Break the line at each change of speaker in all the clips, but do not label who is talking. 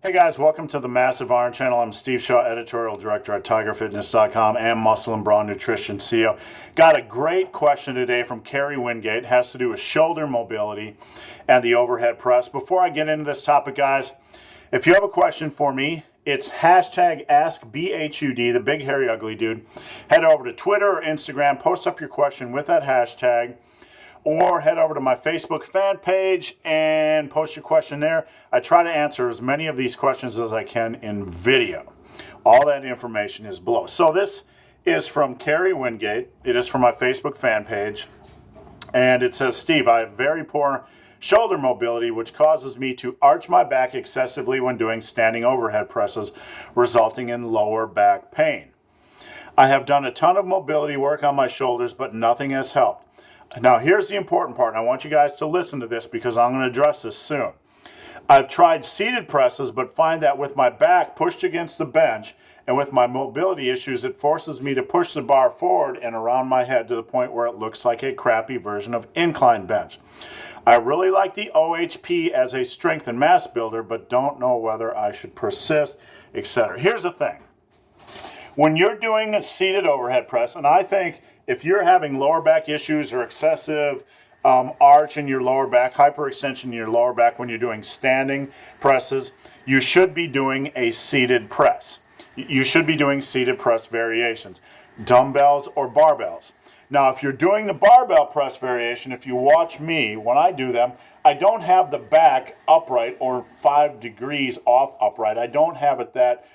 Hey guys, welcome to the Massive Iron Channel. I'm Steve Shaw, editorial director at TigerFitness.com and Muscle and Brawn Nutrition CEO. Got a great question today from Carrie Wingate. It has to do with shoulder mobility and the overhead press. Before I get into this topic, guys, if you have a question for me, it's hashtag AskBHUD, the big hairy ugly dude. Head over to Twitter or Instagram, post up your question with that hashtag, or head over to my Facebook fan page and post your question there. I try to answer as many of these questions as I can in video. All that information is below. So this is from Carrie Wingate. It is from my Facebook fan page. And it says, Steve, I have very poor shoulder mobility, which causes me to arch my back excessively when doing standing overhead presses, resulting in lower back pain. I have done a ton of mobility work on my shoulders, but nothing has helped. Now, here's the important part, and I want you guys to listen to this because I'm going to address this soon. I've tried seated presses, but find that with my back pushed against the bench and with my mobility issues, it forces me to push the bar forward and around my head to the point where it looks like a crappy version of incline bench. I really like the OHP as a strength and mass builder, but don't know whether I should persist, etc. Here's the thing. When you're doing a seated overhead press, and I think if you're having lower back issues or excessive arch in your lower back, hyperextension in your lower back when you're doing standing presses, you should be doing a seated press. You should be doing seated press variations, dumbbells or barbells. Now, if you're doing the barbell press variation, if you watch me, when I do them, I don't have the back upright or 5 degrees off upright. I don't have it that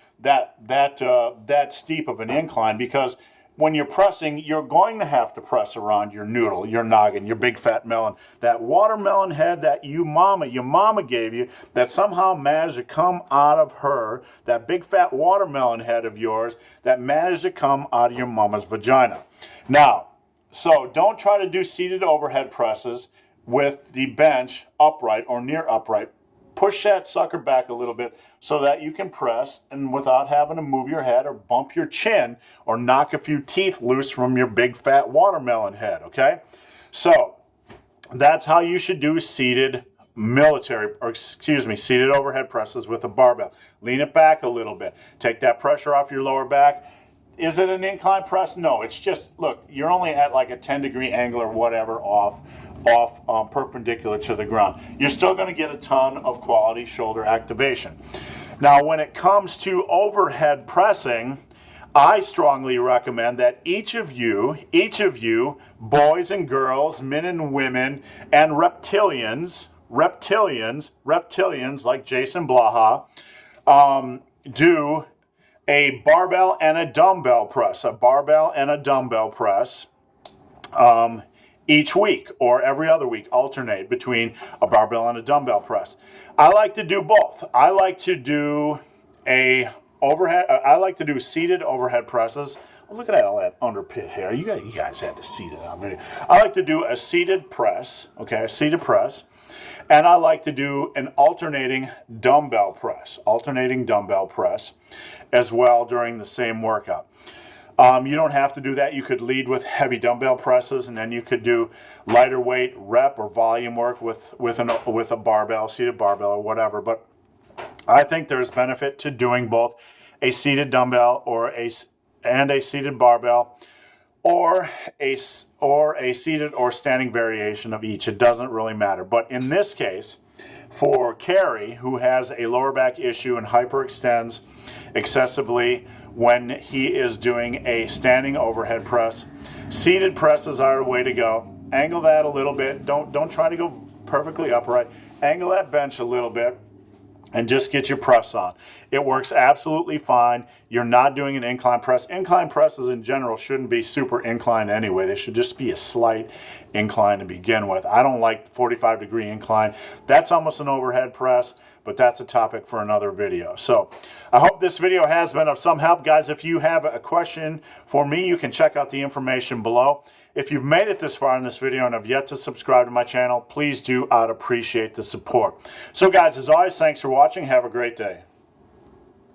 steep of an incline, because when you're pressing, you're going to have to press around your noodle, your noggin, your big fat melon, that watermelon head that your mama gave you, that somehow managed to come out of her, that big fat watermelon head of yours that managed to come out of your mama's vagina. Now, so don't try to do seated overhead presses with the bench upright or near upright. Push that sucker back a little bit so that you can press and without having to move your head or bump your chin or knock a few teeth loose from your big fat watermelon head, okay? So that's how you should do seated seated overhead presses with a barbell. Lean it back a little bit. Take that pressure off your lower back. Is it an incline press? No, it's just, look, you're only at like a 10-degree angle or whatever off perpendicular to the ground. You're still going to get a ton of quality shoulder activation. Now, when it comes to overhead pressing, I strongly recommend that each of you, boys and girls, men and women, and reptilians like Jason Blaha, do a barbell and a dumbbell press, each week or every other week, alternate between a barbell and a dumbbell press. I like to do both. I like to do seated overhead presses. Oh, look at all that underpit hair. You guys had to see that on video. I like to do a seated press, okay, a seated press. And I like to do an alternating dumbbell press as well during the same workout. You don't have to do that. You could lead with heavy dumbbell presses, and then you could do lighter weight rep or volume work with a barbell, seated barbell or whatever. But I think there's benefit to doing both a seated dumbbell and a seated barbell, or a seated or standing variation of each. It doesn't really matter. But in this case, for Carrie, who has a lower back issue and hyperextends excessively when he is doing a standing overhead press, seated presses are the way to go. Angle that a little bit. Don't try to go perfectly upright. Angle that bench a little bit and just get your press on. It works absolutely fine. You're not doing an incline press. Incline presses in general shouldn't be super inclined anyway. They should just be a slight incline to begin with. I don't like 45-degree incline. That's almost an overhead press, but that's a topic for another video. So I hope this video has been of some help. Guys, if you have a question for me, you can check out the information below. If you've made it this far in this video and have yet to subscribe to my channel, please do. I'd appreciate the support. So guys, as always, thanks for watching. Have a great day.